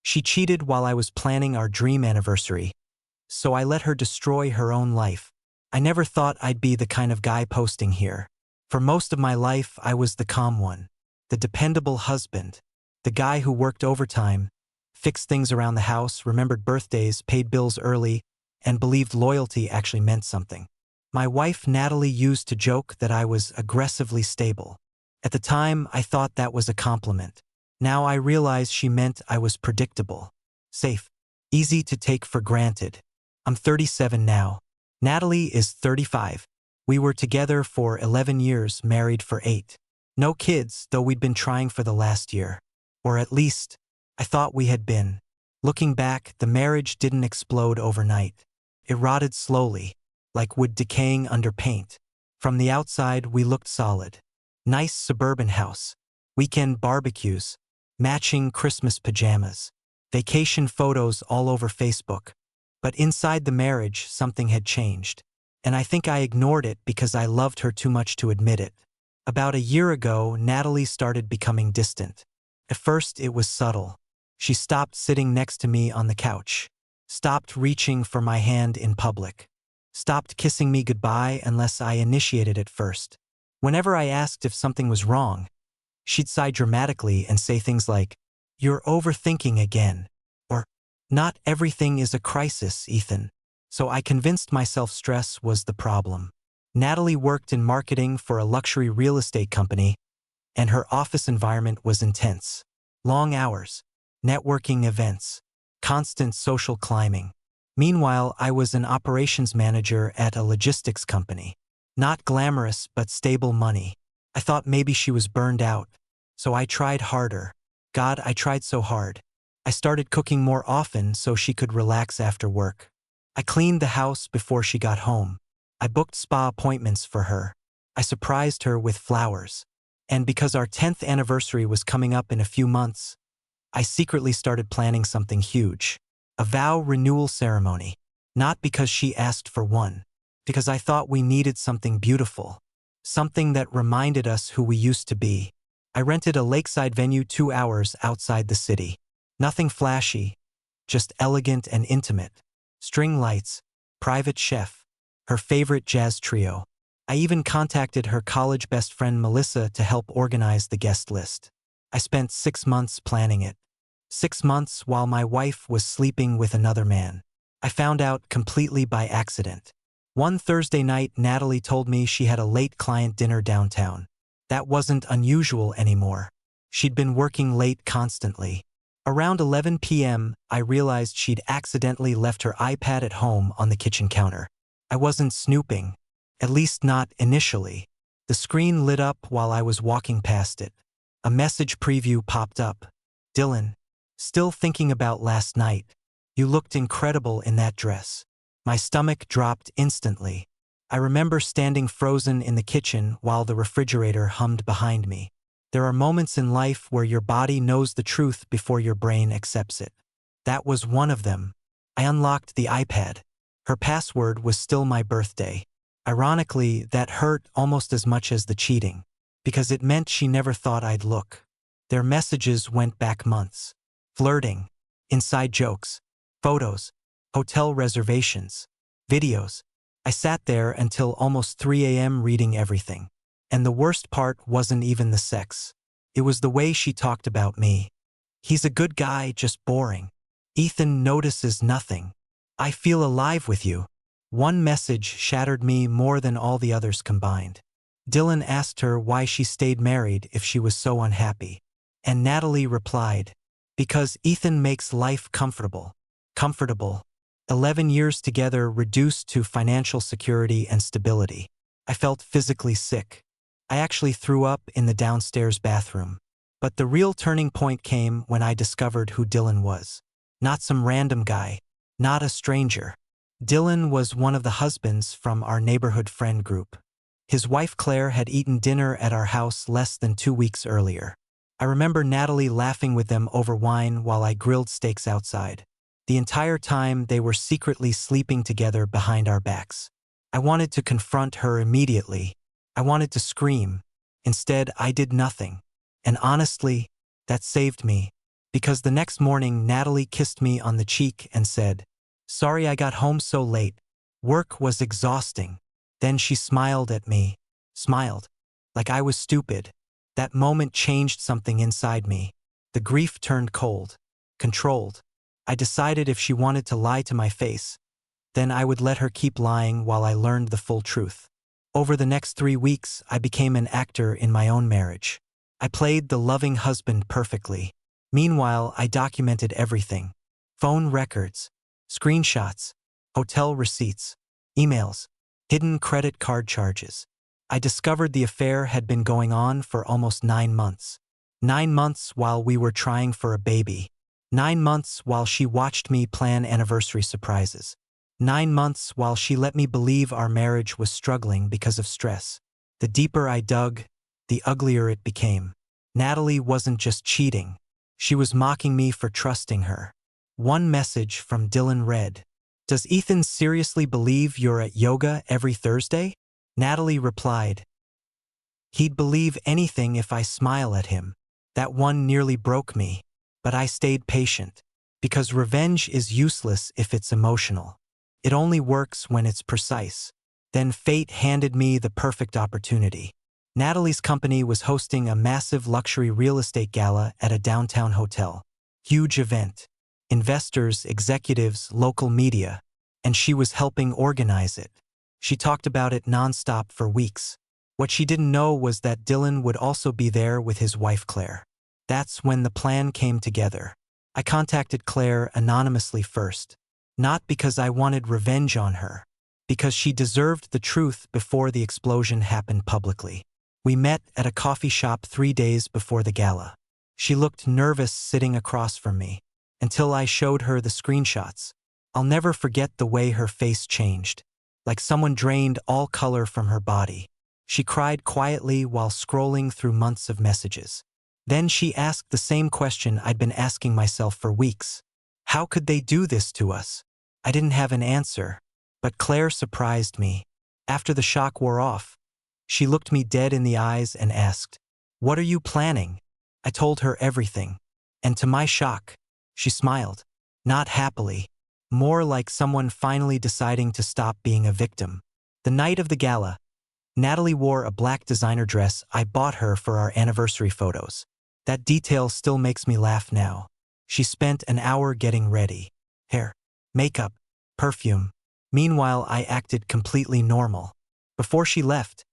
She cheated while I was planning our dream anniversary, so I let her destroy her own life. I never thought I'd be the kind of guy posting here. For most of my life, I was the calm one, the dependable husband, the guy who worked overtime, fixed things around the house, remembered birthdays, paid bills early, and believed loyalty actually meant something. My wife Natalie used to joke that I was aggressively stable. At the time, I thought that was a compliment. Now I realize she meant I was predictable, safe, easy to take for granted. I'm 37 now. Natalie is 35. We were together for 11 years, married for 8. No kids, though we'd been trying for the last year. Or at least, I thought we had been. Looking back, the marriage didn't explode overnight. It rotted slowly, like wood decaying under paint. From the outside, we looked solid. Nice suburban house, weekend barbecues, matching Christmas pajamas, vacation photos all over Facebook. But inside the marriage, something had changed. And I think I ignored it because I loved her too much to admit it. About a year ago, Natalie started becoming distant. At first, it was subtle. She stopped sitting next to me on the couch, stopped reaching for my hand in public, stopped kissing me goodbye unless I initiated it first. Whenever I asked if something was wrong, she'd sigh dramatically and say things like, "You're overthinking again," or, "Not everything is a crisis, Ethan." So I convinced myself stress was the problem. Natalie worked in marketing for a luxury real estate company, and her office environment was intense. Long hours, networking events, constant social climbing. Meanwhile, I was an operations manager at a logistics company. Not glamorous, but stable money. I thought maybe she was burned out, so I tried harder. God, I tried so hard. I started cooking more often so she could relax after work. I cleaned the house before she got home. I booked spa appointments for her. I surprised her with flowers. And because our 10th anniversary was coming up in a few months, I secretly started planning something huge. A vow renewal ceremony. Not because she asked for one, because I thought we needed something beautiful. Something that reminded us who we used to be. I rented a lakeside venue 2 hours outside the city. Nothing flashy, just elegant and intimate. String lights, private chef, her favorite jazz trio. I even contacted her college best friend Melissa to help organize the guest list. I spent 6 months planning it. 6 months while my wife was sleeping with another man. I found out completely by accident. One Thursday night, Natalie told me she had a late client dinner downtown. That wasn't unusual anymore. She'd been working late constantly. Around 11 p.m., I realized she'd accidentally left her iPad at home on the kitchen counter. I wasn't snooping, at least not initially. The screen lit up while I was walking past it. A message preview popped up. "Dylan, still thinking about last night. You looked incredible in that dress." My stomach dropped instantly. I remember standing frozen in the kitchen while the refrigerator hummed behind me. There are moments in life where your body knows the truth before your brain accepts it. That was one of them. I unlocked the iPad. Her password was still my birthday. Ironically, that hurt almost as much as the cheating, because it meant she never thought I'd look. Their messages went back months. Flirting, inside jokes, photos, hotel reservations, videos. I sat there until almost 3 a.m. reading everything. And the worst part wasn't even the sex. It was the way she talked about me. "He's a good guy, just boring. Ethan notices nothing. I feel alive with you." One message shattered me more than all the others combined. Dylan asked her why she stayed married if she was so unhappy. And Natalie replied, "Because Ethan makes life comfortable." Comfortable. 11 years together reduced to financial security and stability. I felt physically sick. I actually threw up in the downstairs bathroom. But the real turning point came when I discovered who Dylan was. Not some random guy. Not a stranger. Dylan was one of the husbands from our neighborhood friend group. His wife Claire had eaten dinner at our house less than 2 weeks earlier. I remember Natalie laughing with them over wine while I grilled steaks outside. The entire time they were secretly sleeping together behind our backs. I wanted to confront her immediately. I wanted to scream. Instead, I did nothing. And honestly, that saved me. Because the next morning Natalie kissed me on the cheek and said, "Sorry I got home so late. Work was exhausting." Then she smiled at me. Smiled. Like I was stupid. That moment changed something inside me. The grief turned cold. Controlled. I decided if she wanted to lie to my face, then I would let her keep lying while I learned the full truth. Over the next 3 weeks, I became an actor in my own marriage. I played the loving husband perfectly. Meanwhile, I documented everything. Phone records, screenshots, hotel receipts, emails, hidden credit card charges. I discovered the affair had been going on for almost 9 months. 9 months while we were trying for a baby. 9 months while she watched me plan anniversary surprises. 9 months while she let me believe our marriage was struggling because of stress. The deeper I dug, the uglier it became. Natalie wasn't just cheating. She was mocking me for trusting her. One message from Dylan read, "Does Ethan seriously believe you're at yoga every Thursday?" Natalie replied, "He'd believe anything if I smile at him." That one nearly broke me, but I stayed patient. Because revenge is useless if it's emotional. It only works when it's precise. Then fate handed me the perfect opportunity. Natalie's company was hosting a massive luxury real estate gala at a downtown hotel. Huge event. Investors, executives, local media, and she was helping organize it. She talked about it nonstop for weeks. What she didn't know was that Dylan would also be there with his wife Claire. That's when the plan came together. I contacted Claire anonymously first. Not because I wanted revenge on her. Because she deserved the truth before the explosion happened publicly. We met at a coffee shop 3 days before the gala. She looked nervous sitting across from me, until I showed her the screenshots. I'll never forget the way her face changed. Like someone drained all color from her body. She cried quietly while scrolling through months of messages. Then she asked the same question I'd been asking myself for weeks. How could they do this to us? I didn't have an answer, but Claire surprised me. After the shock wore off, she looked me dead in the eyes and asked, "What are you planning?" I told her everything. And to my shock, she smiled. Not happily. More like someone finally deciding to stop being a victim. The night of the gala, Natalie wore a black designer dress I bought her for our anniversary photos. That detail still makes me laugh now. She spent an hour getting ready. Hair, makeup, perfume. Meanwhile, I acted completely normal. Before she left,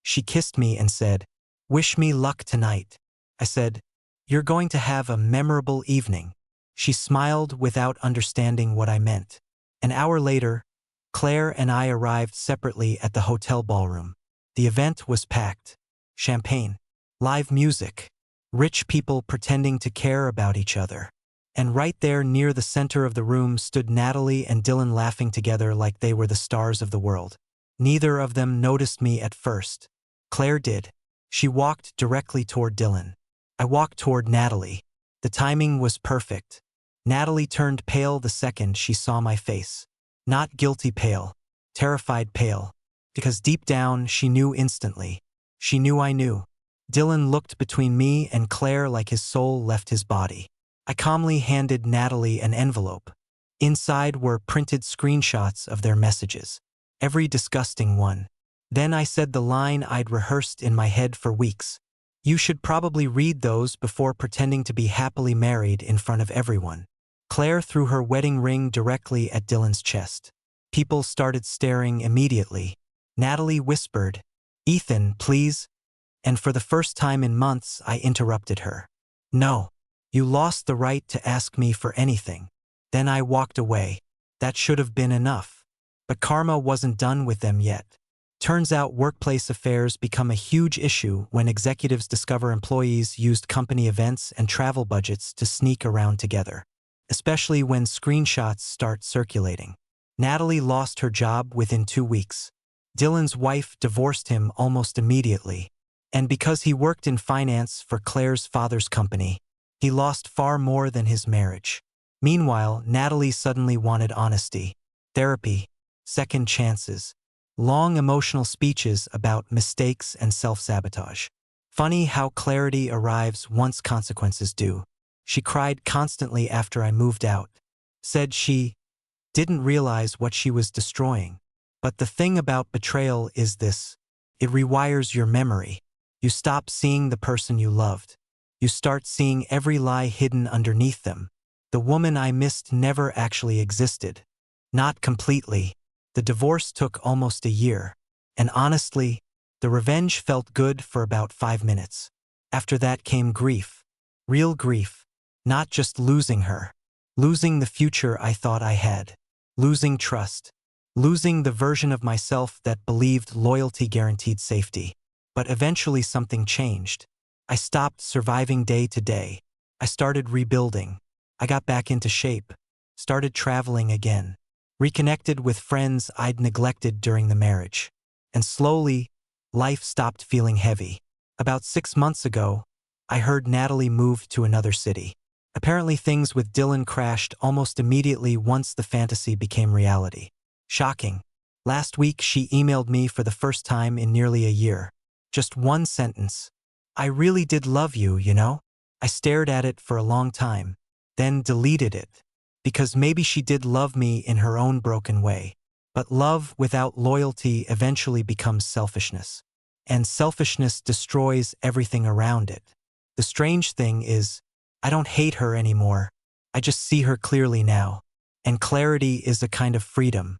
she kissed me and said, "Wish me luck tonight." I said, "You're going to have a memorable evening." She smiled without understanding what I meant. An hour later, Claire and I arrived separately at the hotel ballroom. The event was packed. Champagne, live music, rich people pretending to care about each other. And right there near the center of the room stood Natalie and Dylan laughing together like they were the stars of the world. Neither of them noticed me at first. Claire did. She walked directly toward Dylan. I walked toward Natalie. The timing was perfect. Natalie turned pale the second she saw my face. Not guilty pale, terrified pale. Because deep down, she knew instantly. She knew I knew. Dylan looked between me and Claire like his soul left his body. I calmly handed Natalie an envelope. Inside were printed screenshots of their messages. Every disgusting one. Then I said the line I'd rehearsed in my head for weeks. "You should probably read those before pretending to be happily married in front of everyone." Claire threw her wedding ring directly at Dylan's chest. People started staring immediately. Natalie whispered, "Ethan, please." And for the first time in months, I interrupted her. "No. You lost the right to ask me for anything." Then I walked away. That should have been enough. But karma wasn't done with them yet. Turns out workplace affairs become a huge issue when executives discover employees used company events and travel budgets to sneak around together. Especially when screenshots start circulating. Natalie lost her job within 2 weeks. Dylan's wife divorced him almost immediately. And because he worked in finance for Claire's father's company, he lost far more than his marriage. Meanwhile, Natalie suddenly wanted honesty, therapy, second chances, long emotional speeches about mistakes and self-sabotage. Funny how clarity arrives once consequences do. She cried constantly after I moved out. Said she didn't realize what she was destroying. But the thing about betrayal is this. It rewires your memory. You stop seeing the person you loved. You start seeing every lie hidden underneath them. The woman I missed never actually existed. Not completely. The divorce took almost a year. And honestly, the revenge felt good for about 5 minutes. After that came grief. Real grief. Not just losing her. Losing the future I thought I had. Losing trust. Losing the version of myself that believed loyalty guaranteed safety. But eventually something changed. I stopped surviving day to day. I started rebuilding. I got back into shape. Started traveling again. Reconnected with friends I'd neglected during the marriage. And slowly, life stopped feeling heavy. About 6 months ago, I heard Natalie moved to another city. Apparently things with Dylan crashed almost immediately once the fantasy became reality. Shocking. Last week she emailed me for the first time in nearly a year. Just one sentence. I really did love you, you know? I stared at it for a long time, then deleted it. Because maybe she did love me in her own broken way. But love without loyalty eventually becomes selfishness. And selfishness destroys everything around it. The strange thing is, I don't hate her anymore. I just see her clearly now. And clarity is a kind of freedom.